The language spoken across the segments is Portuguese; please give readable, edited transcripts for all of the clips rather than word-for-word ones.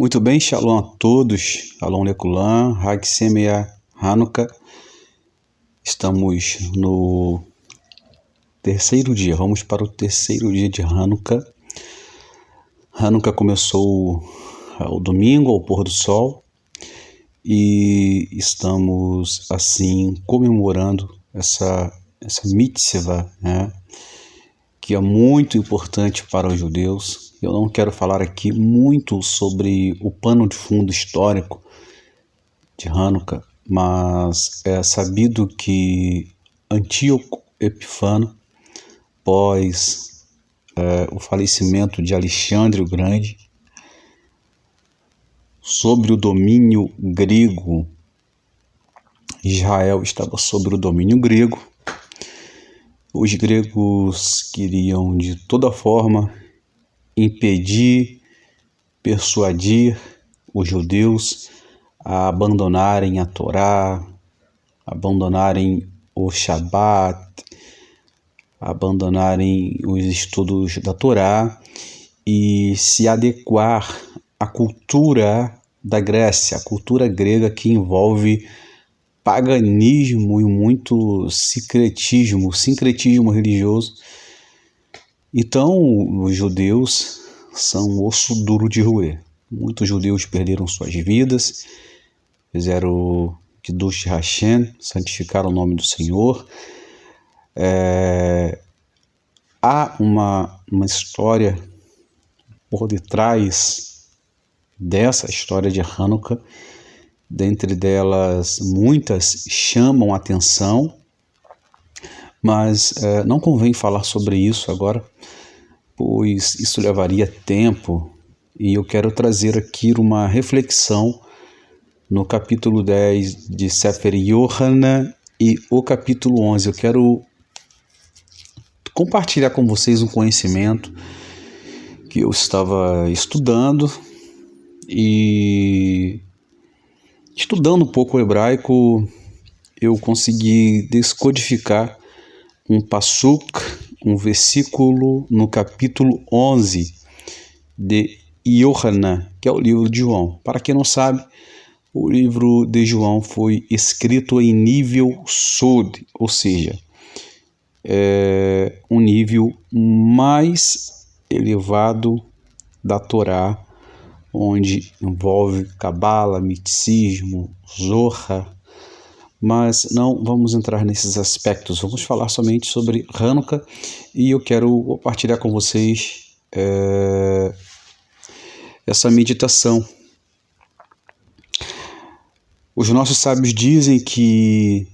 Muito bem, Shalom a todos, Shalom Lekulam, Hag Semea Hanukkah. Estamos no terceiro dia, vamos para o terceiro dia de Hanukkah. Hanukkah começou ao domingo, ao pôr do sol, e estamos assim comemorando essa mitzvah, né, que é muito importante para os judeus. Eu não quero falar aqui muito sobre o pano de fundo histórico de Hanukkah, mas é sabido que Antíoco Epifano, após o falecimento de Alexandre o Grande, sobre o domínio grego, Israel estava sob o domínio grego. Os gregos queriam de toda forma impedir, persuadir os judeus a abandonarem a Torá, abandonarem o Shabat, abandonarem os estudos da Torá e se adequar à cultura da Grécia, a cultura grega, que envolve paganismo e muito sincretismo religioso. Então, os judeus são osso duro de roer. Muitos judeus perderam suas vidas, fizeram Kiddush Hashem, santificaram o nome do Senhor. Há uma história por detrás dessa história de Hanukkah. Dentre delas, muitas chamam a atenção, mas não convém falar sobre isso agora, pois isso levaria tempo, e eu quero trazer aqui uma reflexão no capítulo 10 de Sefer Yohanan e o capítulo 11. Eu quero compartilhar com vocês um conhecimento que eu estava estudando, e estudando um pouco o hebraico, eu consegui descodificar um passuk, um versículo no capítulo 11 de Yohanan, que é o livro de João. Para quem não sabe, o livro de João foi escrito em nível Sod, ou seja, um nível mais elevado da Torá, onde envolve Cabala, misticismo, Zohar, mas não vamos entrar nesses aspectos. Vamos falar somente sobre Hanukkah, e eu quero compartilhar com vocês essa meditação. Os nossos sábios dizem que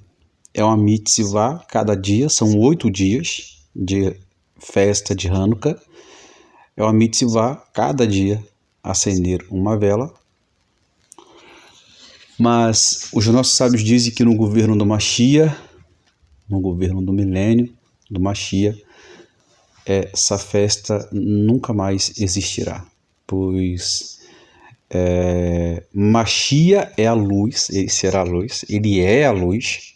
é uma mitzvah cada dia, são 8 dias de festa de Hanukkah. É uma mitzvah cada dia acender uma vela. Mas os nossos sábios dizem que no governo do Mashiach, no governo do milênio do Mashiach, essa festa nunca mais existirá, pois Mashiach é a luz, ele será a luz, ele é a luz,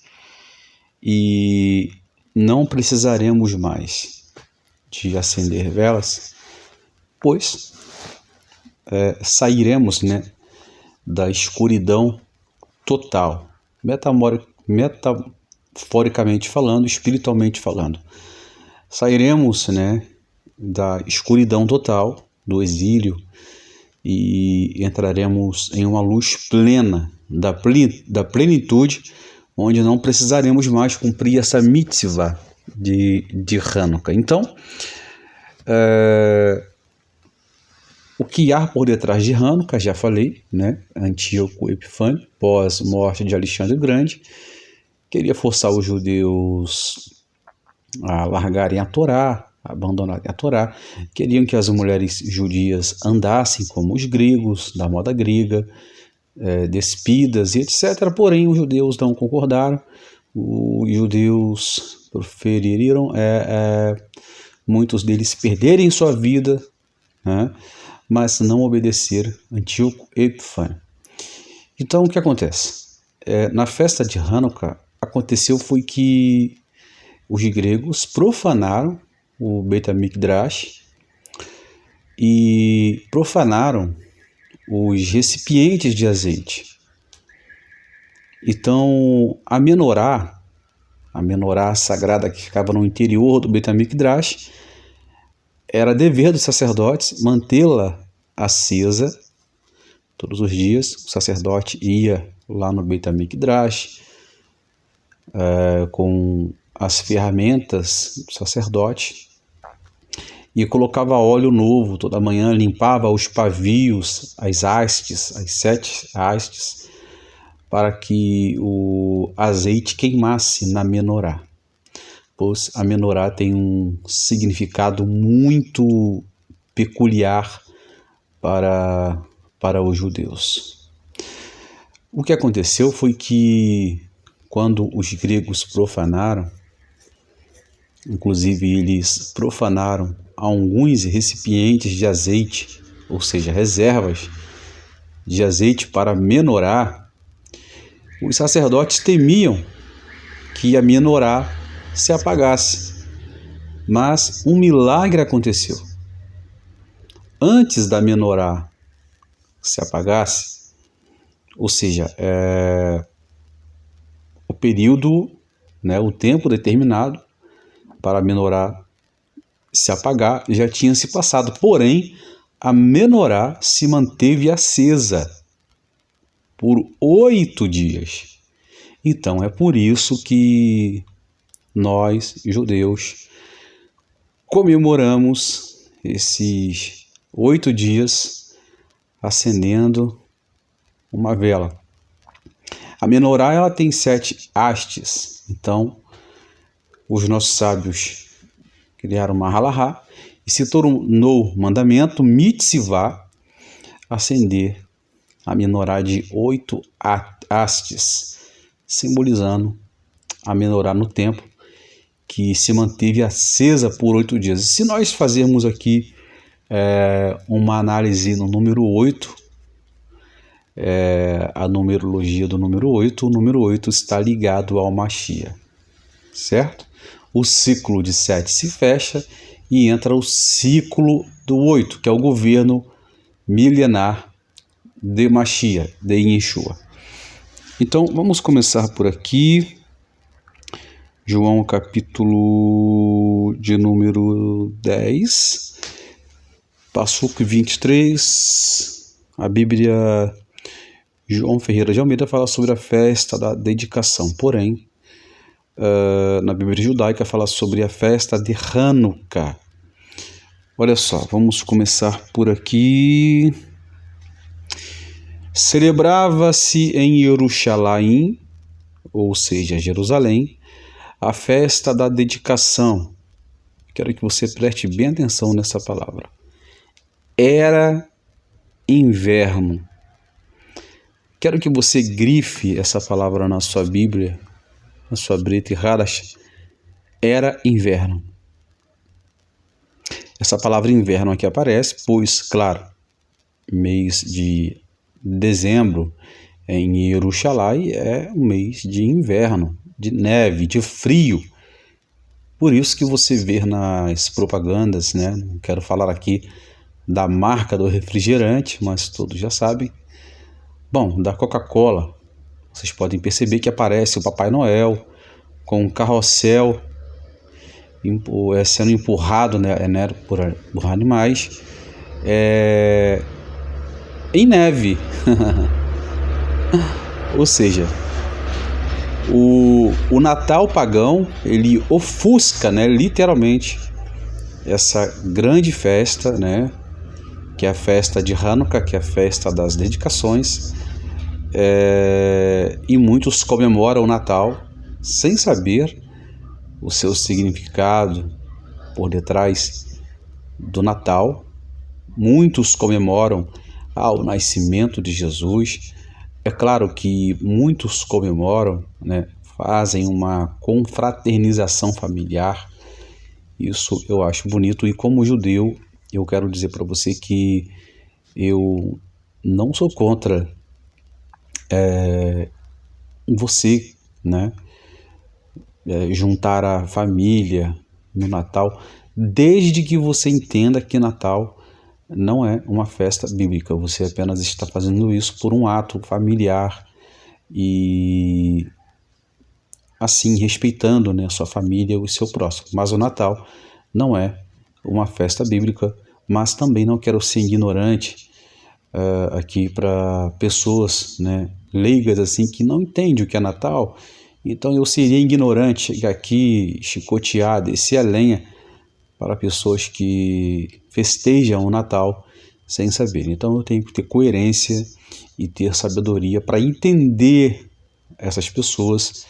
e não precisaremos mais de acender velas, pois sairemos, da escuridão total, metaforicamente falando, espiritualmente falando. Sairemos, da escuridão total, do exílio, e entraremos em uma luz plena, da plenitude, onde não precisaremos mais cumprir essa mitzvah de Hanukkah. Então, o que há por detrás de Hanukkah, já falei, Antíoco Epifânio, pós-morte de Alexandre o Grande, queria forçar os judeus a largarem a Torá, a abandonarem a Torá. Queriam que as mulheres judias andassem como os gregos, da moda grega, despidas e etc. Porém, os judeus não concordaram. Os judeus preferiram muitos deles perderem sua vida, mas não obedecer Antíoco Epifânio. Então, o que acontece? Na festa de Hanukkah, foi que os gregos profanaram o Beit HaMikdash e profanaram os recipientes de azeite. Então, a menorá sagrada que ficava no interior do Beit HaMikdash, era dever dos sacerdotes mantê-la acesa todos os dias. O sacerdote ia lá no Beit HaMikdash com as ferramentas do sacerdote e colocava óleo novo toda manhã, limpava os pavios, as hastes, as 7 hastes, para que o azeite queimasse na menorá. Pois a menorá tem um significado muito peculiar para os judeus. O que aconteceu foi que, quando os gregos profanaram, inclusive eles profanaram alguns recipientes de azeite, ou seja, reservas de azeite para menorá, os sacerdotes temiam que a menorá se apagasse. Mas um milagre aconteceu. Antes da menorá se apagasse, ou seja, o período, o tempo determinado para a menorá se apagar já tinha se passado. Porém, a menorá se manteve acesa por 8 dias. Então, é por isso que nós, judeus, comemoramos esses 8 dias acendendo uma vela. A menorá ela tem 7 hastes. Então, os nossos sábios criaram uma halahá e se tornou mandamento mitzvah acender a menorá de 8 hastes, simbolizando a menorá no templo, que se manteve acesa por 8 dias. E se nós fazermos aqui uma análise no número 8, a numerologia do número 8, o número 8 está ligado ao Mashiach, certo? O ciclo de 7 se fecha e entra o ciclo do 8, que é o governo milenar de Mashiach, de Yeshua. Então, vamos começar por aqui. João capítulo de número 10, Passuco 23, a Bíblia João Ferreira de Almeida fala sobre a festa da dedicação, porém, na Bíblia judaica fala sobre a festa de Hanukkah. Olha só, vamos começar por aqui. Celebrava-se em Jerusalém, ou seja, Jerusalém, a festa da dedicação. Quero que você preste bem atenção nessa palavra. Era inverno. Quero que você grife essa palavra na sua Bíblia, na sua Brit Hadash. Era inverno. Essa palavra inverno aqui aparece, pois, claro, mês de dezembro em Jerusalém é um mês de inverno, de neve, de frio. Por isso que você vê nas propagandas, não quero falar aqui da marca do refrigerante, mas todos já sabem. Bom, da Coca-Cola, vocês podem perceber que aparece o Papai Noel com um carrossel sendo empurrado por animais em neve. Ou seja, o Natal pagão, ele ofusca, literalmente, essa grande festa, que é a festa de Hanukkah, que é a festa das dedicações, e muitos comemoram o Natal sem saber o seu significado por detrás do Natal. Muitos comemoram o nascimento de Jesus. É claro que muitos comemoram, fazem uma confraternização familiar. Isso eu acho bonito, e como judeu, eu quero dizer para você que eu não sou contra você, juntar a família no Natal, desde que você entenda que Natal não é uma festa bíblica. Você apenas está fazendo isso por um ato familiar e assim respeitando, né, a sua família e o seu próximo. Mas o Natal não é uma festa bíblica, mas também não quero ser ignorante aqui para pessoas, né, leigas assim, que não entendem o que é Natal. Então eu seria ignorante aqui chicotear, descer a lenha para pessoas que festejam o Natal sem saber. Então eu tenho que ter coerência e ter sabedoria para entender essas pessoas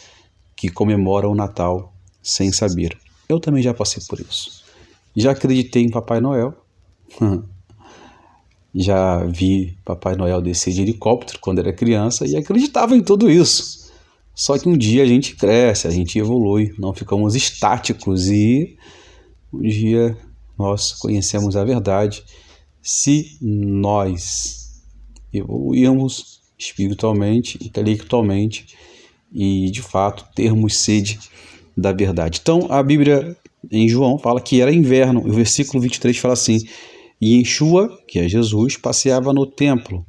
que comemoram o Natal sem saber. Eu também já passei por isso. Já acreditei em Papai Noel. Já vi Papai Noel descer de helicóptero quando era criança e acreditava em tudo isso. Só que um dia a gente cresce, a gente evolui, não ficamos estáticos e um dia nós conhecemos a verdade. Se nós evoluirmos espiritualmente, intelectualmente e de fato termos sede da verdade. Então a Bíblia em João fala que era inverno, e o versículo 23 fala assim: e Yeshua, que é Jesus, passeava no templo,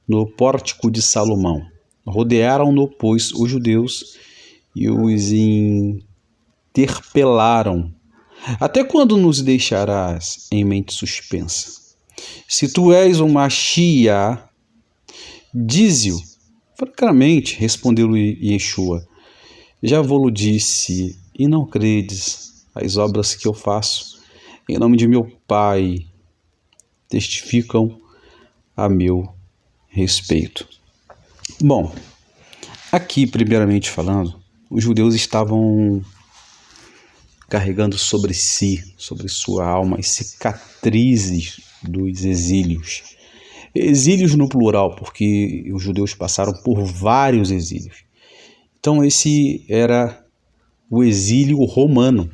no pórtico de Salomão. Rodearam-no, pois, os judeus e os interpelaram. Até quando nos deixarás em mente suspensa? Se tu és o Mashiach, dize-o. Francamente, respondeu-lhe Yeshua, já vou-lo disse, e não credes as obras que eu faço. Em nome de meu Pai, testificam a meu respeito. Bom, aqui, primeiramente falando, os judeus estavam carregando sobre si, sobre sua alma, as cicatrizes dos exílios. Exílios no plural, porque os judeus passaram por vários exílios. Então esse era o exílio romano.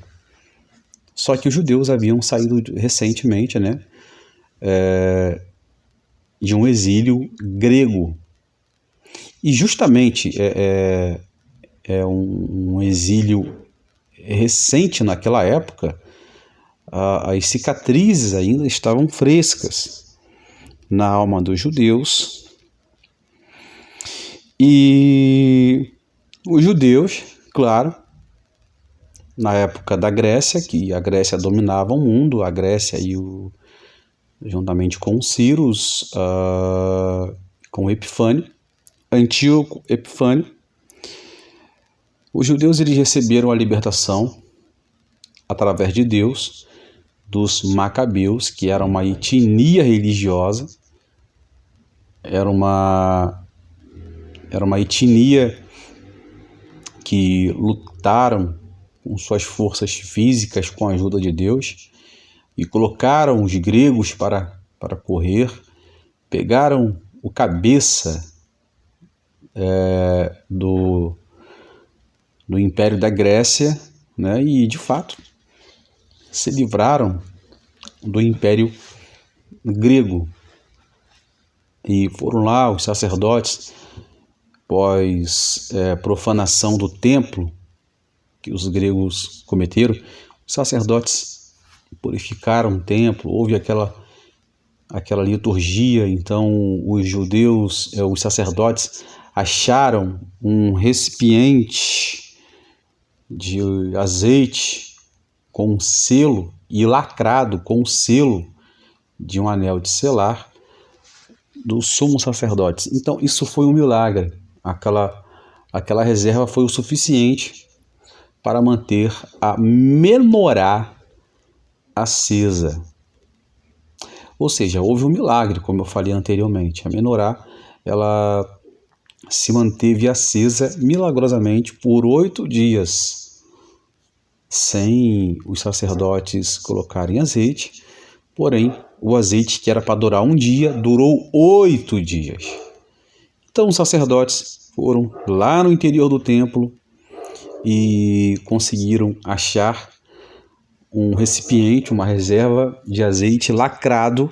Só que os judeus haviam saído recentemente, né, de um exílio grego. E justamente um exílio recente naquela época, as cicatrizes ainda estavam frescas na alma dos judeus. E os judeus, claro, na época da Grécia, que a Grécia dominava o mundo, a Grécia e juntamente com Cyrus, com Epifânio, Antíoco Epifânio, os judeus eles receberam a libertação através de Deus dos Macabeus, que era uma etnia religiosa, era uma etnia que lutaram com suas forças físicas com a ajuda de Deus e colocaram os gregos para correr, pegaram o cabeça do Império da Grécia, né, e de fato se livraram do Império grego. E foram lá os sacerdotes, após profanação do templo que os gregos cometeram, os sacerdotes purificaram o templo, houve aquela liturgia. Então os judeus, os sacerdotes, acharam um recipiente de azeite com um selo e lacrado com o selo de um anel de selar do sumo sacerdote. Então isso foi um milagre. Aquela reserva foi o suficiente para manter a menorá acesa. Ou seja, houve um milagre, como eu falei anteriormente. A menorá, ela se manteve acesa milagrosamente por 8 dias, sem os sacerdotes colocarem azeite. Porém, o azeite que era para durar um dia, durou 8 dias. Então os sacerdotes foram lá no interior do templo e conseguiram achar um recipiente, uma reserva de azeite lacrado,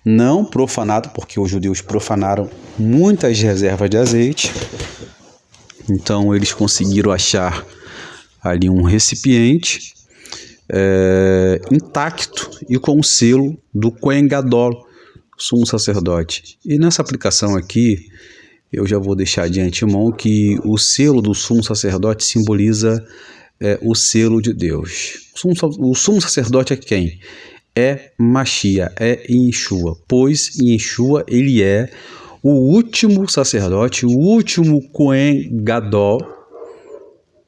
não profanado, porque os judeus profanaram muitas reservas de azeite. Então eles conseguiram achar ali um recipiente intacto e com o selo do Kohen Gadol, sumo sacerdote. E nessa aplicação aqui, eu já vou deixar de antemão que o selo do sumo sacerdote simboliza o selo de Deus. O sumo sacerdote é quem? É Mashiach, é Yeshua, pois Yeshua ele é o último sacerdote, o último Kohen Gadol,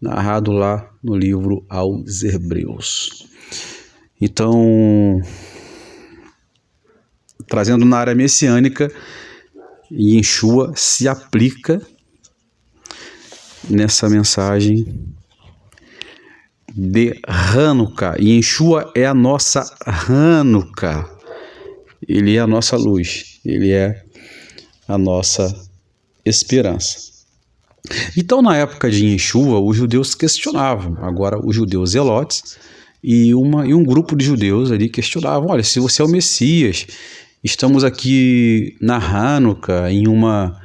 narrado lá no livro aos Hebreus. Então, trazendo na área messiânica, Yeshua se aplica nessa mensagem de Hanukkah. Yeshua é a nossa Hanukkah. Ele é a nossa luz. Ele é a nossa esperança. Então, na época de Yeshua, os judeus questionavam. Agora, os judeus zelotes e um grupo de judeus ali questionavam: olha, se você é o Messias, estamos aqui na Hanukkah, em uma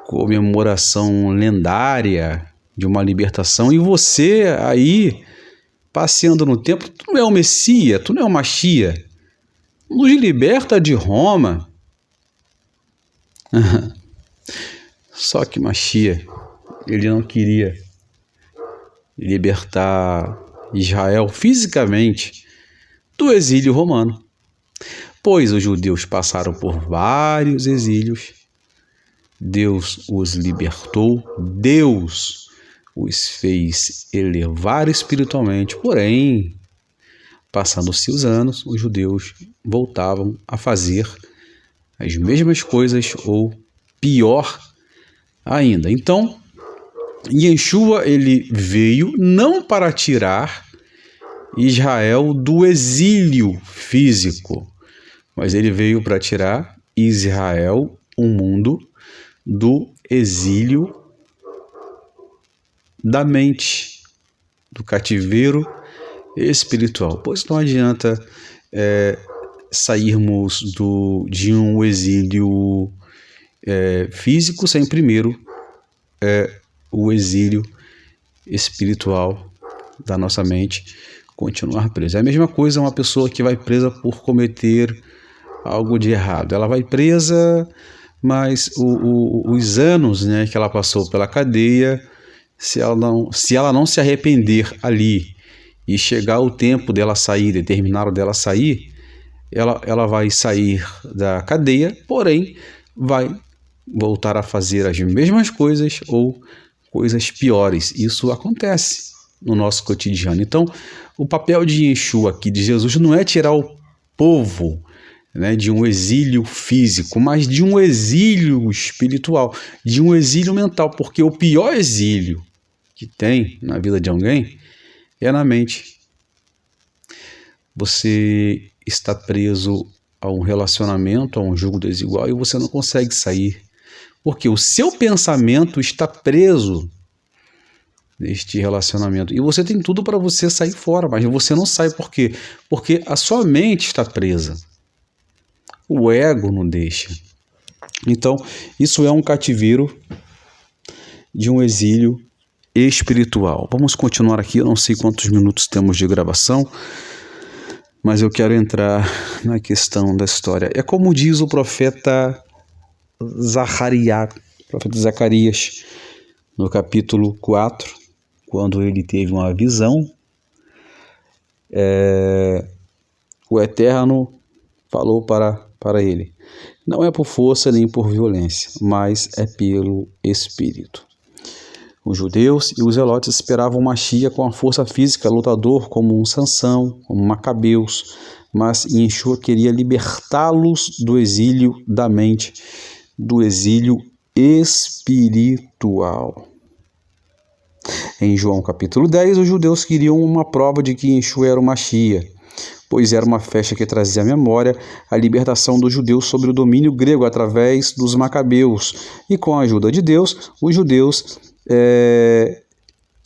comemoração lendária de uma libertação, e você aí, passeando no templo, tu não é o Messias, tu não é o Mashiach, nos liberta de Roma. Só que Mashiach, ele não queria libertar Israel fisicamente do exílio romano, pois os judeus passaram por vários exílios. Deus os libertou, Deus os fez elevar espiritualmente, porém, passando-se os anos, os judeus voltavam a fazer as mesmas coisas ou pior ainda. Então, Yeshua ele veio não para tirar Israel do exílio físico, mas ele veio para tirar Israel, o mundo, do exílio da mente, do cativeiro espiritual. Pois não adianta sairmos de um exílio físico sem primeiro o exílio espiritual da nossa mente continuar presa. É a mesma coisa uma pessoa que vai presa por cometer algo de errado. Ela vai presa, mas os anos, né, que ela passou pela cadeia, se ela não se arrepender ali e chegar o tempo dela sair, determinado dela sair, ela vai sair da cadeia, porém vai voltar a fazer as mesmas coisas ou coisas piores. Isso acontece no nosso cotidiano. Então, o papel de Yeshua aqui, de Jesus, não é tirar o povo, né, de um exílio físico, mas de um exílio espiritual, de um exílio mental, porque o pior exílio que tem na vida de alguém é na mente. Você está preso a um relacionamento, a um jugo desigual, e você não consegue sair, porque o seu pensamento está preso neste relacionamento. E você tem tudo para você sair fora, mas você não sai. Por quê? Porque a sua mente está presa. O ego não deixa. Então, isso é um cativeiro de um exílio espiritual. Vamos continuar aqui. Eu não sei quantos minutos temos de gravação, mas eu quero entrar na questão da história. É como diz o profeta Zacarias, no capítulo 4, quando ele teve uma visão, o Eterno falou para ele: não é por força nem por violência, mas é pelo Espírito. Os judeus e os zelotes esperavam Mashiach com a força física, lutador como um Sansão, como Macabeus, mas Yeshua queria libertá-los do exílio da mente, do exílio espiritual. Em João capítulo 10, os judeus queriam uma prova de que Yeshua era o Mashiach, pois era uma festa que trazia à memória a libertação dos judeus sobre o domínio grego através dos Macabeus. E com a ajuda de Deus, os judeus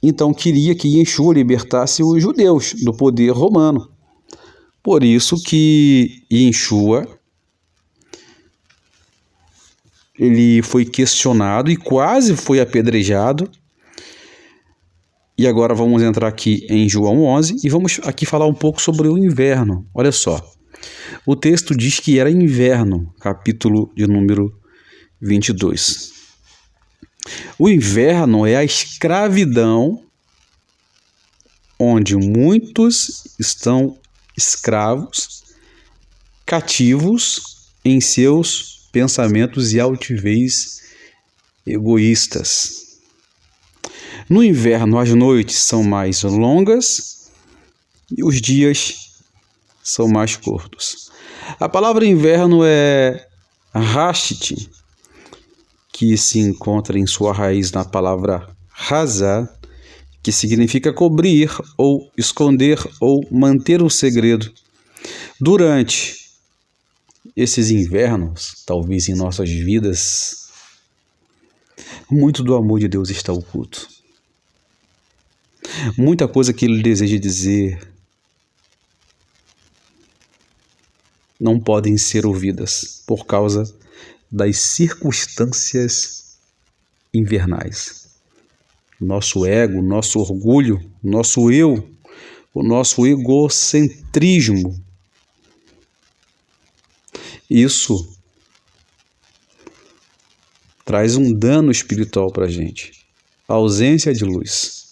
então queria que Yeshua libertasse os judeus do poder romano. Por isso que Yeshua ele foi questionado e quase foi apedrejado E agora vamos entrar aqui em João 11 e vamos aqui falar um pouco sobre o inverno. Olha só, o texto diz que era inverno, capítulo de número 22. O inverno é a escravidão onde muitos estão escravos, cativos em seus pensamentos e altivez egoístas. No inverno, as noites são mais longas e os dias são mais curtos. A palavra inverno é rashit, que se encontra em sua raiz na palavra razá, que significa cobrir ou esconder ou manter um segredo. Durante esses invernos, talvez em nossas vidas, muito do amor de Deus está oculto. Muita coisa que Ele deseja dizer não podem ser ouvidas por causa das circunstâncias invernais. Nosso ego, nosso orgulho, nosso eu, o nosso egocentrismo. Isso traz um dano espiritual para a gente. A ausência de luz.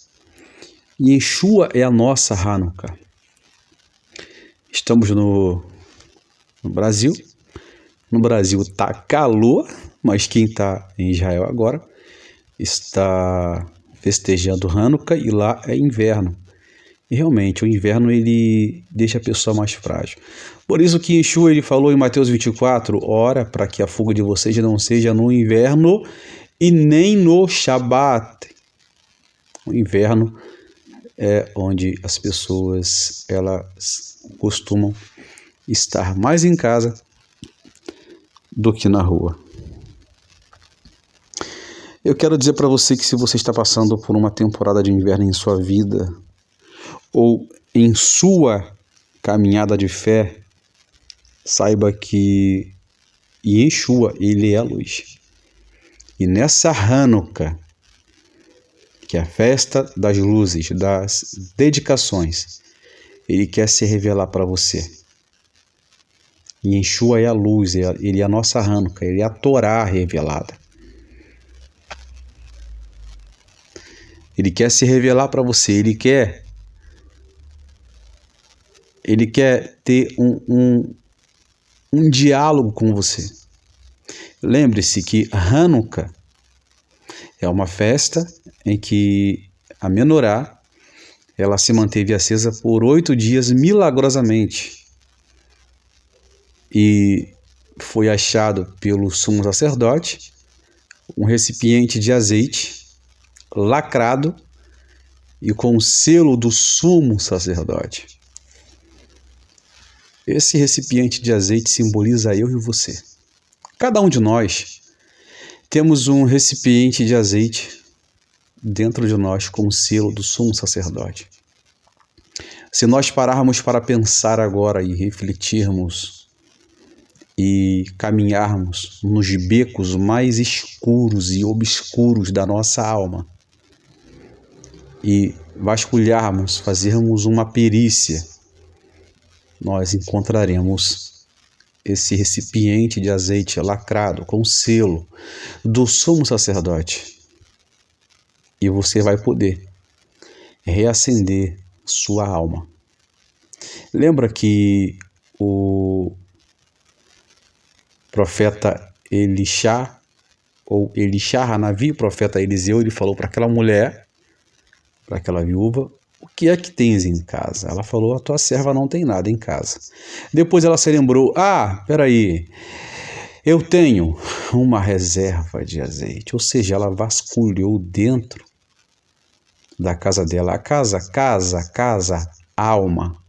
E Yeshua é a nossa Hanukkah. Estamos no Brasil. No Brasil está calor, mas quem está em Israel agora está festejando Hanukkah e lá é inverno. E realmente o inverno ele deixa a pessoa mais frágil. Por isso que Yeshua ele falou em Mateus 24, ora para que a fuga de vocês não seja no inverno e nem no Shabat. O inverno é onde as pessoas elas costumam estar mais em casa do que na rua. Eu quero dizer para você que se você está passando por uma temporada de inverno em sua vida ou em sua caminhada de fé, saiba que Yeshua, ele é a luz. E nessa Hanukkah, que é a festa das luzes, das dedicações, ele quer se revelar para você. Yeshua é a luz, ele é a nossa Hanukkah, ele é a Torá revelada. Ele quer se revelar para você, ele quer ter um diálogo com você. Lembre-se que Hanukkah é uma festa em que a menorá ela se manteve acesa por 8 dias milagrosamente. E foi achado pelo sumo sacerdote um recipiente de azeite lacrado e com o selo do sumo sacerdote. Esse recipiente de azeite simboliza eu e você. Cada um de nós temos um recipiente de azeite dentro de nós com o selo do sumo sacerdote. Se nós pararmos para pensar agora e refletirmos e caminharmos nos becos mais escuros e obscuros da nossa alma e vasculharmos, fazermos uma perícia, nós encontraremos esse recipiente de azeite lacrado com selo do sumo sacerdote. E você vai poder reacender sua alma. Lembra que o profeta Elishá, ou Elishá Hanavi, o profeta Eliseu, ele falou para aquela mulher, para aquela viúva, o que é que tens em casa? Ela falou, a tua serva não tem nada em casa. Depois ela se lembrou, peraí, eu tenho uma reserva de azeite. Ou seja, ela vasculhou dentro da casa dela, a casa, alma.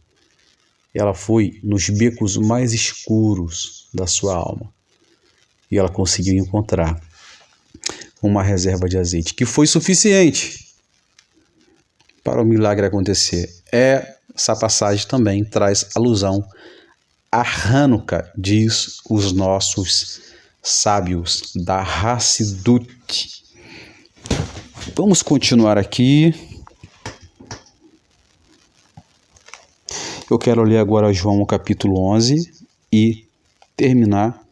Ela foi nos becos mais escuros da sua alma. E ela conseguiu encontrar uma reserva de azeite, que foi suficiente para o milagre acontecer. Essa passagem também traz alusão a Hanukkah, diz os nossos sábios da Hassidut. Vamos continuar aqui. Eu quero ler agora João capítulo 11 e terminar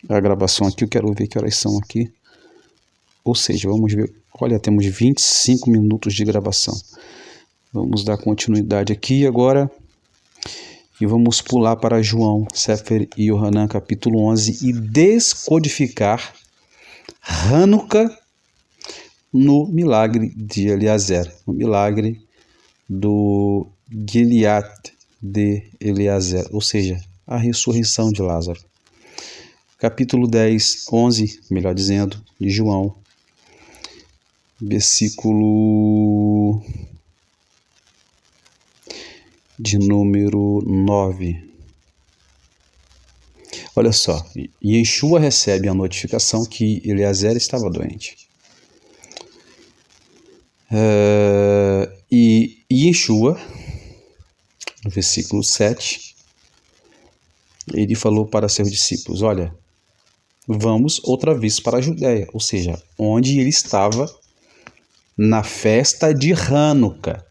a gravação aqui. Eu quero ver que horas são aqui. Ou seja, vamos ver. Olha, temos 25 minutos de gravação. Vamos dar continuidade aqui agora. E vamos pular para João, Sefer e Yohanan, capítulo 11, e descodificar Hanukkah no milagre de Eliezer, no milagre do Gilead de Eliezer, ou seja, a ressurreição de Lázaro. Capítulo 10, 11, melhor dizendo, de João, versículo de número 9. Olha só, Yeshua recebe a notificação que Eliezer estava doente. E Yeshua, no versículo 7, ele falou para seus discípulos, olha, vamos outra vez para a Judéia, ou seja, onde ele estava na festa de Hanukkah.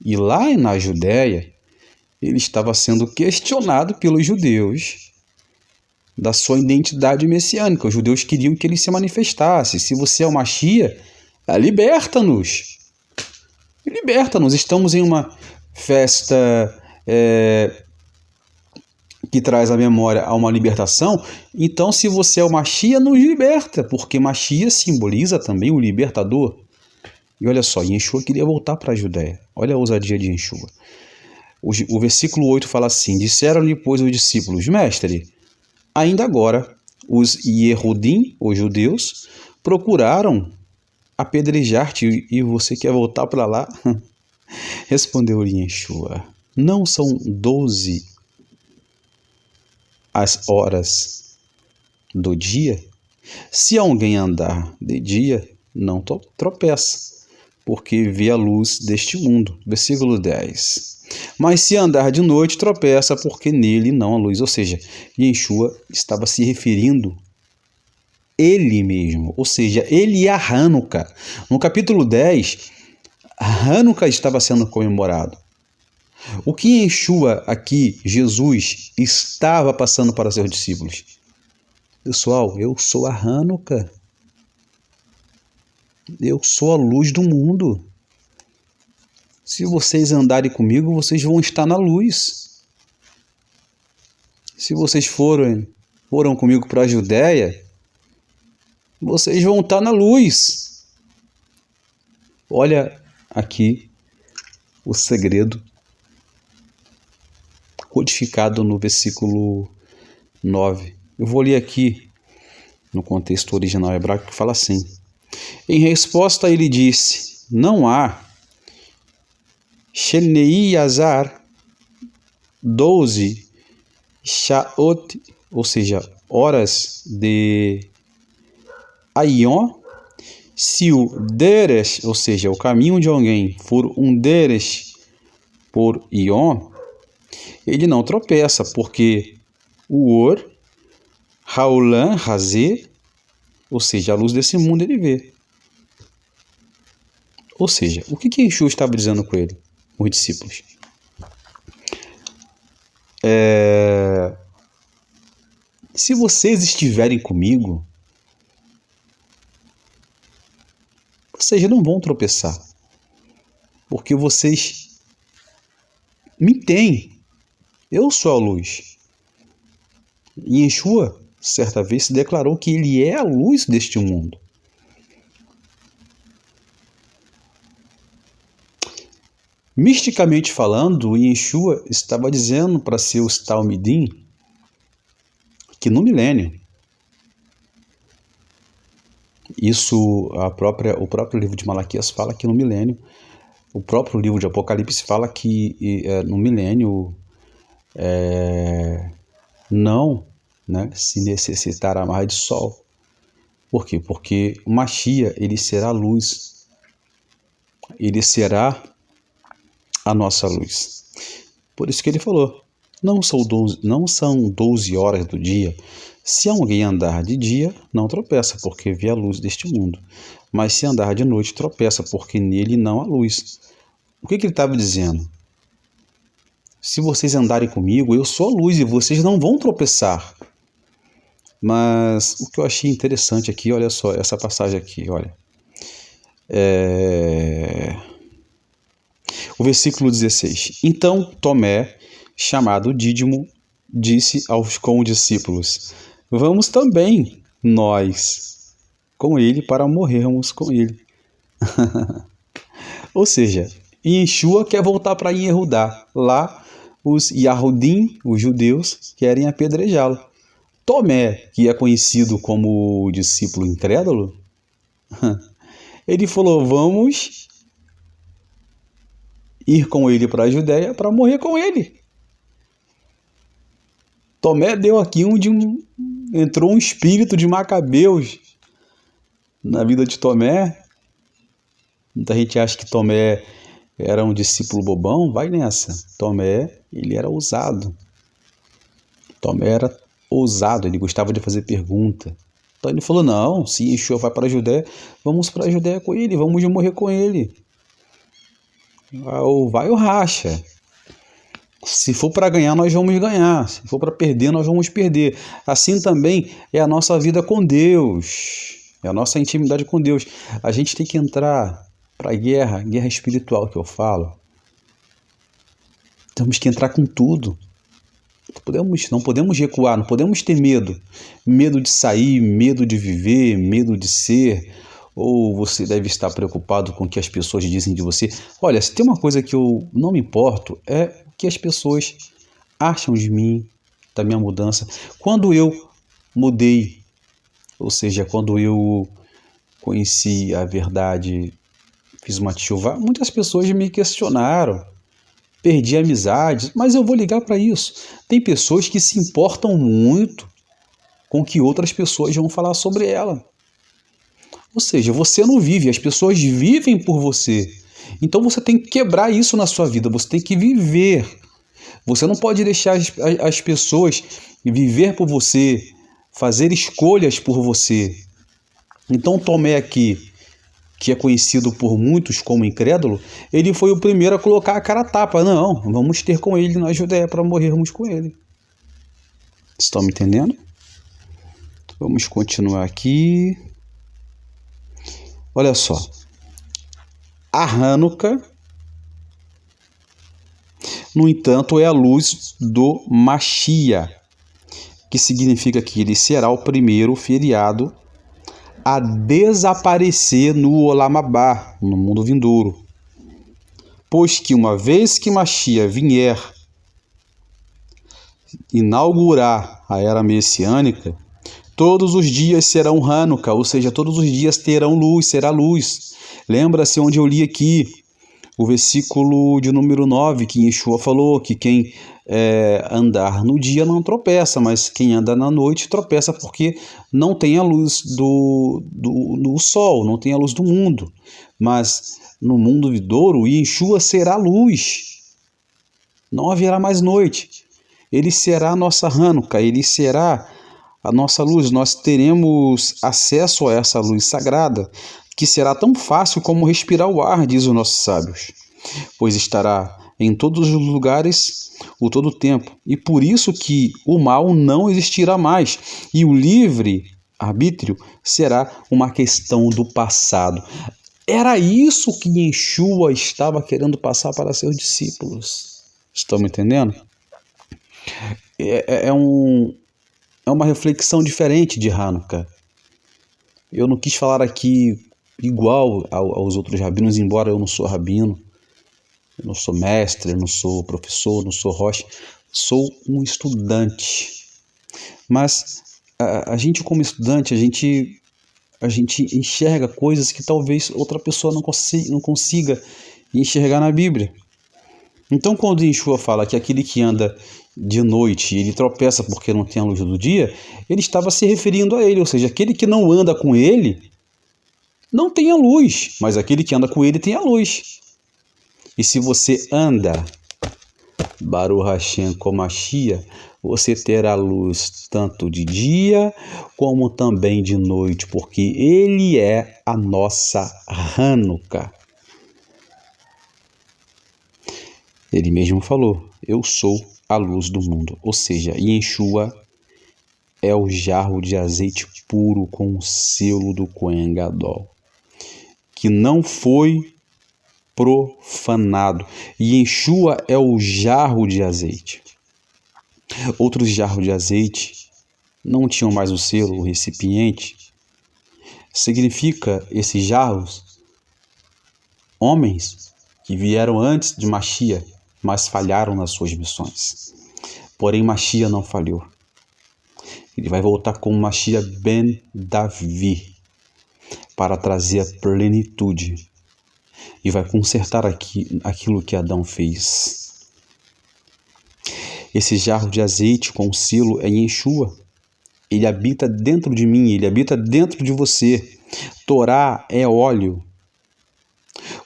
E lá na Judéia, ele estava sendo questionado pelos judeus da sua identidade messiânica. Os judeus queriam que ele se manifestasse. Se você é o Mashiach, liberta-nos. Liberta-nos. Estamos em uma festa que traz a memória a uma libertação. Então, se você é o Mashiach, nos liberta, porque Mashiach simboliza também o libertador. E olha só, Yeshua queria voltar para a Judéia. Olha a ousadia de Yeshua. O versículo 8 fala assim, disseram-lhe, pois, os discípulos, mestre, ainda agora os Yehudim, os judeus, procuraram apedrejar-te e você quer voltar para lá? Respondeu-lhe Yeshua, não são 12 as horas do dia? Se alguém andar de dia, não tropeça, porque vê a luz deste mundo. Versículo 10. Mas se andar de noite, tropeça, porque nele não há luz. Ou seja, Yeshua estava se referindo ele mesmo, ou seja, ele e a Hanukkah. No capítulo 10, Hanukkah estava sendo comemorado. O que Yeshua aqui, Jesus, estava passando para seus discípulos? Pessoal, eu sou a Hanukkah. Eu sou a luz do mundo. Se vocês andarem comigo, vocês vão estar na luz. Se vocês foram comigo para a Judéia, vocês vão estar na luz. Olha aqui o segredo codificado no versículo 9. Eu vou ler aqui no contexto original hebraico que fala assim. Em resposta, ele disse, não há Shenei Yazar 12 Shaot, ou seja, horas de Aion, se o Deres, ou seja, o caminho de alguém for um Deres por Ion, ele não tropeça, porque o Or, Haolam, Hazé, ou seja, a luz desse mundo ele vê. Ou seja, o que Yeshua estava dizendo com ele, os discípulos? Se vocês estiverem comigo, vocês não vão tropeçar, porque vocês me têm. Eu sou a luz. E Yeshua, certa vez, se declarou que ele é a luz deste mundo. Misticamente falando, Yeshua estava dizendo para seus Talmidim que no milênio, o próprio livro de Malaquias fala que no milênio, o próprio livro de Apocalipse fala que no milênio não se necessitará mais de sol. Por quê? Porque o Mashiach, ele será a luz, ele será a nossa luz. Por isso que ele falou, não são 12 horas do dia. Se alguém andar de dia, não tropeça, porque vê a luz deste mundo. Mas se andar de noite, tropeça, porque nele não há luz. O que ele estava dizendo? Se vocês andarem comigo, eu sou a luz e vocês não vão tropeçar. Mas o que eu achei interessante aqui, olha só, essa passagem aqui, olha. O versículo 16. Então Tomé, chamado Dídimo, disse com os discípulos: vamos também nós com ele para morrermos com ele. Ou seja, Yeshua quer voltar para Yehudá. Lá os Yahudim, os judeus, querem apedrejá-lo. Tomé, que é conhecido como discípulo incrédulo, ele falou: vamos ir com ele para a Judéia para morrer com ele. Tomé deu aqui entrou um espírito de Macabeus na vida de Tomé. Muita gente acha que Tomé era um discípulo bobão. Vai nessa. Tomé, ele era ousado. Tomé era ousado, ele gostava de fazer pergunta. Então ele falou: não, se Yeshua vai para a Judéia, vamos para a Judéia com ele, vamos morrer com ele. Ou vai ou racha. Se for para ganhar, nós vamos ganhar. Se for para perder, nós vamos perder. Assim também é a nossa vida com Deus. É a nossa intimidade com Deus. A gente tem que entrar para a guerra espiritual que eu falo. Temos que entrar com tudo. Não podemos recuar, não podemos ter medo. Medo de sair, medo de viver, medo de ser. Ou você deve estar preocupado com o que as pessoas dizem de você. Olha, se tem uma coisa que eu não me importo, é o que as pessoas acham de mim, da minha mudança. Quando eu mudei, ou seja, quando eu conheci a verdade, fiz uma tchuvá, muitas pessoas me questionaram. Perdi amizades, mas eu vou ligar para isso. Tem pessoas que se importam muito com o que outras pessoas vão falar sobre ela. Ou seja, você não vive, as pessoas vivem por você. Então você tem que quebrar isso na sua vida, você tem que viver. Você não pode deixar as pessoas viver por você, fazer escolhas por você. Então Tomé aqui, que é conhecido por muitos como incrédulo, ele foi o primeiro a colocar a cara a tapa. Não, vamos ter com ele na Judéia para morrermos com ele. Estão me entendendo? Vamos continuar aqui. Olha só. A Hanukkah, no entanto, é a luz do Mashiach, que significa que ele será o primeiro feriado a desaparecer no Olam Abá, no mundo vindouro. Pois que uma vez que Mashiach vier inaugurar a era messiânica, todos os dias serão Hanukkah, ou seja, todos os dias terão luz, será luz. Lembra-se onde eu li aqui o versículo de número 9, que Yeshua falou que quem andar no dia não tropeça, mas quem anda na noite tropeça porque não tem a luz do sol, não tem a luz do mundo. Mas no mundo vindouro, Yeshua será luz. Não haverá mais noite. Ele será a nossa Hanukkah, ele será a nossa luz. Nós teremos acesso a essa luz sagrada, que será tão fácil como respirar o ar, diz os nossos sábios, pois estará em todos os lugares o todo tempo, e por isso que o mal não existirá mais, e o livre-arbítrio será uma questão do passado. Era isso que Yeshua estava querendo passar para seus discípulos. Estão me entendendo? É uma reflexão diferente de Hanukkah. Eu não quis falar aqui igual aos outros rabinos, embora eu não sou rabino, eu não sou mestre, eu não sou professor, não sou rocha, sou um estudante. Mas a gente como estudante, a gente enxerga coisas que talvez outra pessoa não consiga enxergar na Bíblia. Então quando Yeshua fala que aquele que anda de noite ele tropeça porque não tem a luz do dia, ele estava se referindo a ele, ou seja, aquele que não anda com ele não tem a luz, mas aquele que anda com ele tem a luz. E se você anda, Baruch Hashem com Mashiach, você terá luz tanto de dia como também de noite, porque ele é a nossa Hanukkah. Ele mesmo falou, eu sou a luz do mundo. Ou seja, Yeshua é o jarro de azeite puro com o selo do Cohen Gadol, que não foi profanado. Yeshua é o jarro de azeite. Outros jarros de azeite não tinham mais o selo, o recipiente. Significa, esses jarros, homens que vieram antes de Machia, mas falharam nas suas missões. Porém, Machia não falhou. Ele vai voltar como Machia ben Davi, para trazer a plenitude. E vai consertar aquilo que Adão fez. Esse jarro de azeite com selo é Yeshua. Ele habita dentro de mim, ele habita dentro de você. Torá é óleo.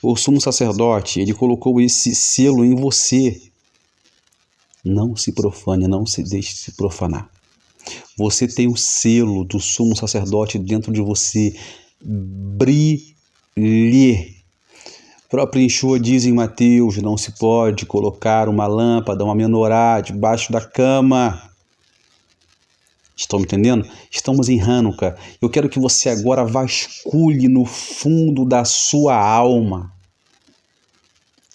O sumo sacerdote, ele colocou esse selo em você. Não se profane, não se deixe se profanar. Você tem o selo do sumo sacerdote dentro de você. Brilhe. O próprio Yeshua diz em Mateus, não se pode colocar uma lâmpada, uma menorá debaixo da cama. Estão me entendendo? Estamos em Hanukkah. Eu quero que você agora vasculhe no fundo da sua alma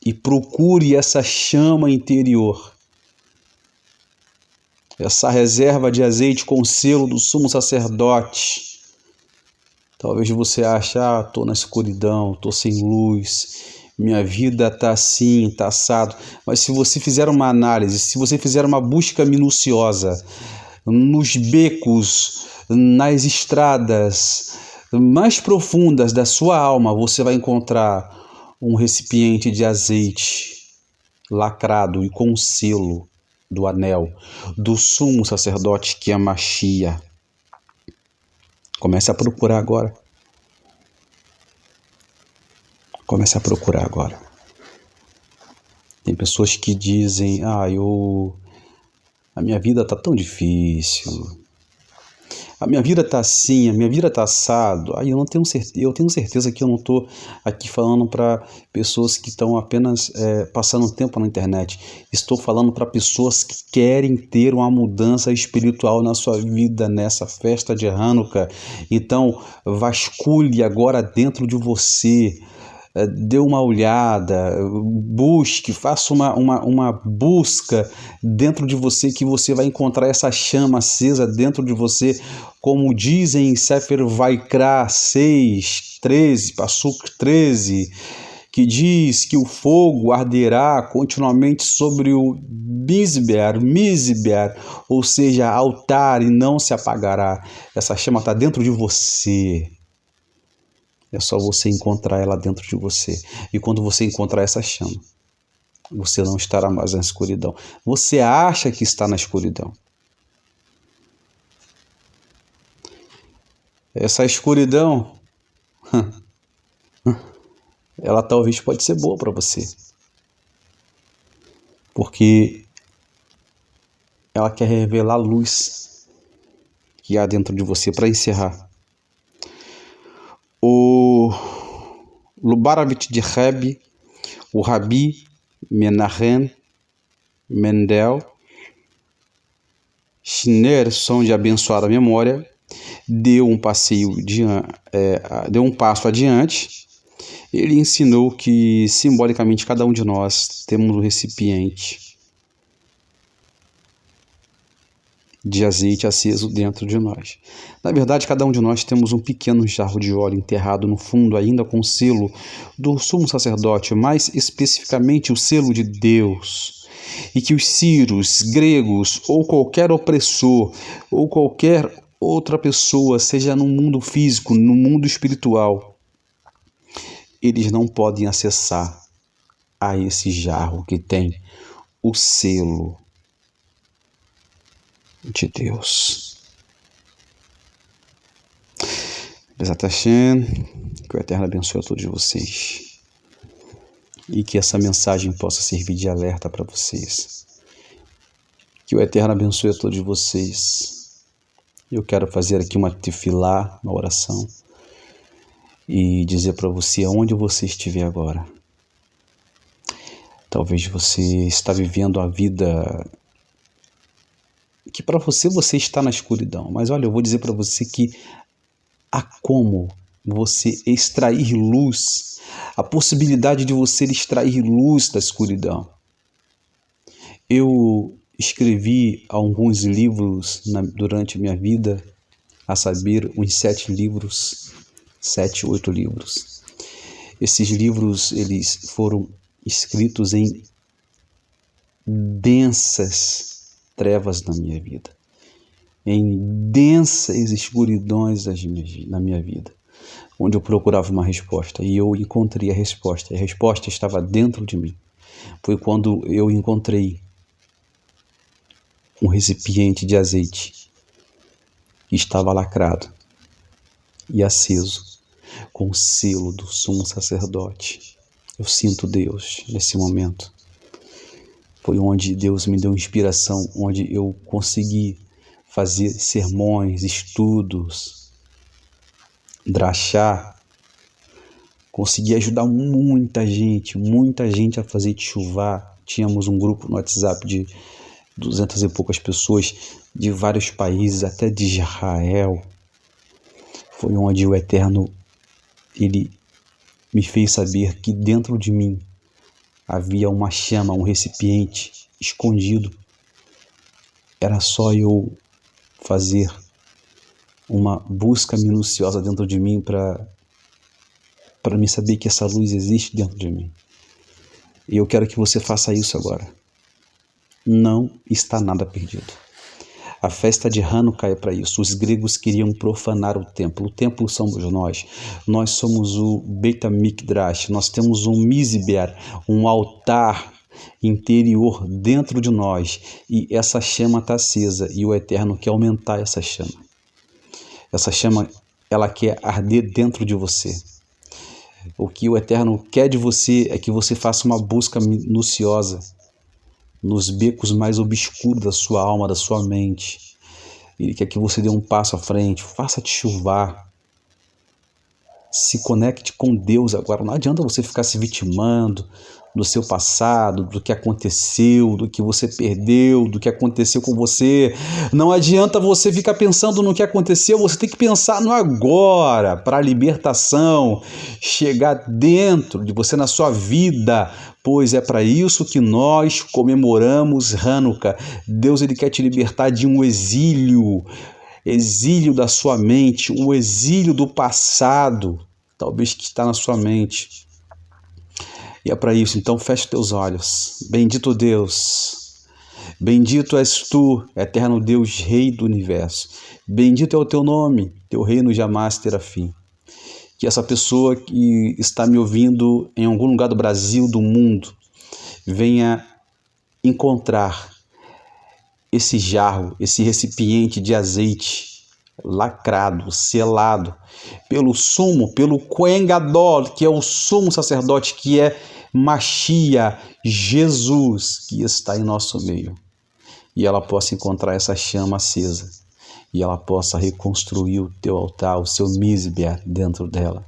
e procure essa chama interior, essa reserva de azeite com selo do sumo sacerdote. Talvez você ache, estou na escuridão, estou sem luz, minha vida está assim, está assado. Mas se você fizer uma análise, se você fizer uma busca minuciosa, nos becos, nas estradas mais profundas da sua alma, você vai encontrar um recipiente de azeite lacrado e com o selo do anel do sumo sacerdote, que é Machia. Comece a procurar agora. Comece a procurar agora. Tem pessoas que dizem, a minha vida está tão difícil, a minha vida está assim, a minha vida está assado. Eu tenho certeza que eu não estou aqui falando para pessoas que estão apenas passando tempo na internet. Estou falando para pessoas que querem ter uma mudança espiritual na sua vida nessa festa de Hanukkah. Então, vasculhe agora dentro de você. Dê uma olhada, busque, faça uma busca dentro de você, que você vai encontrar essa chama acesa dentro de você, como dizem em Sefer Vaikra 6:13, Passuk 13, que diz que o fogo arderá continuamente sobre o Mizber, ou seja, altar, e não se apagará. Essa chama está dentro de você. É só você encontrar ela dentro de você. E quando você encontrar essa chama, você não estará mais na escuridão. Você acha que está na escuridão. Essa escuridão, ela talvez pode ser boa para você. Porque ela quer revelar a luz que há dentro de você. Para encerrar, o Lubavitch de Rebbe, o Rabi Menahem Mendel Schneerson, de abençoada memória, deu um passo adiante. Ele ensinou que simbolicamente cada um de nós temos um recipiente de azeite aceso dentro de nós. Na verdade, cada um de nós temos um pequeno jarro de óleo enterrado no fundo, ainda com o selo do sumo sacerdote, mais especificamente o selo de Deus. E que os sírios, gregos ou qualquer opressor ou qualquer outra pessoa, seja no mundo físico, no mundo espiritual, eles não podem acessar a esse jarro que tem o selo de Deus. Bezat Hashem, que o Eterno abençoe a todos vocês e que essa mensagem possa servir de alerta para vocês. Que o Eterno abençoe a todos vocês. Eu quero fazer aqui uma tefilá, uma oração, e dizer para você, aonde você estiver agora, Talvez você está vivendo a vida que para você está na escuridão. Mas olha, eu vou dizer para você que há como você extrair luz, a possibilidade de você extrair luz da escuridão. Eu escrevi alguns livros durante a minha vida, a saber, uns 7 livros, 7, 8 livros. Esses livros, eles foram escritos em densas trevas na minha vida, em densas escuridões na minha vida, onde eu procurava uma resposta e eu encontrei a resposta. E a resposta estava dentro de mim. Foi quando eu encontrei um recipiente de azeite que estava lacrado e aceso com o selo do sumo sacerdote. Eu sinto Deus nesse momento. Foi onde Deus me deu inspiração, onde eu consegui fazer sermões, estudos, drachá. Consegui ajudar muita gente a fazer tchuvá. Tínhamos um grupo no WhatsApp de 200 e poucas pessoas de vários países, até de Israel. Foi onde o Eterno, ele me fez saber que dentro de mim havia uma chama, um recipiente escondido. Era só eu fazer uma busca minuciosa dentro de mim para me saber que essa luz existe dentro de mim. E eu quero que você faça isso agora. Não está nada perdido. A festa de Hanukkah é para isso. Os gregos queriam profanar o templo. O templo somos nós. Nós somos o Beit HaMikdash. Nós temos um Mizbeach, um altar interior dentro de nós. E essa chama está acesa. E o Eterno quer aumentar essa chama. Essa chama, ela quer arder dentro de você. O que o Eterno quer de você é que você faça uma busca minuciosa nos becos mais obscuros da sua alma, da sua mente. Ele quer que você dê um passo à frente, faça tchuvá. Se conecte com Deus agora. Não adianta você ficar se vitimando do seu passado, do que aconteceu, do que você perdeu, do que aconteceu com você. Não adianta você ficar pensando no que aconteceu, você tem que pensar no agora, para a libertação chegar dentro de você, na sua vida, pois é para isso que nós comemoramos Hanukkah. Deus, ele quer te libertar de um exílio da sua mente, o exílio do passado, talvez que está na sua mente. E é para isso, então feche teus olhos. Bendito Deus, bendito és tu, eterno Deus, Rei do Universo. Bendito é o teu nome, teu reino jamais terá fim. Que essa pessoa que está me ouvindo em algum lugar do Brasil, do mundo, venha encontrar esse jarro, esse recipiente de azeite lacrado, selado pelo Kohen Gadol, que é o sumo sacerdote, que é Machia, Jesus, que está em nosso meio. E ela possa encontrar essa chama acesa e ela possa reconstruir o teu altar, o seu Mizbeach dentro dela.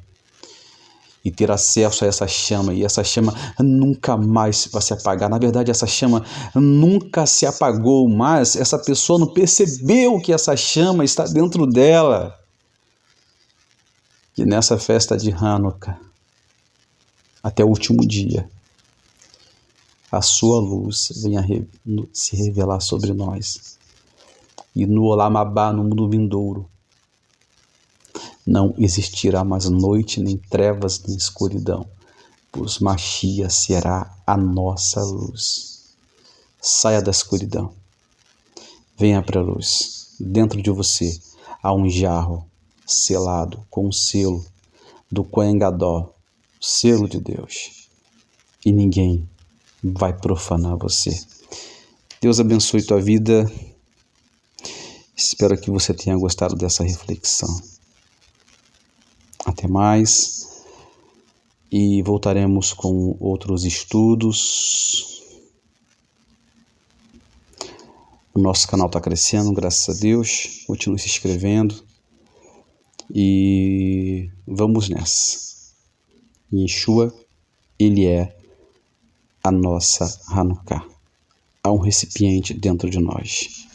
E ter acesso a essa chama, e essa chama nunca mais vai se apagar. Na verdade, essa chama nunca se apagou, mas essa pessoa não percebeu que essa chama está dentro dela. Que nessa festa de Hanukkah, até o último dia, a sua luz venha se revelar sobre nós. E no Olam Abá, no mundo vindouro, não existirá mais noite, nem trevas, nem escuridão, pois Machia será a nossa luz. Saia da escuridão, venha para a luz. Dentro de você há um jarro selado com o selo do Kohen Gadol, selo de Deus, e ninguém vai profanar você. Deus abençoe tua vida. Espero que você tenha gostado dessa reflexão. Até mais, e voltaremos com outros estudos. O nosso canal está crescendo, graças a Deus. Continue se inscrevendo e vamos nessa. Yeshua, ele é a nossa Hanukkah. Há um recipiente dentro de nós.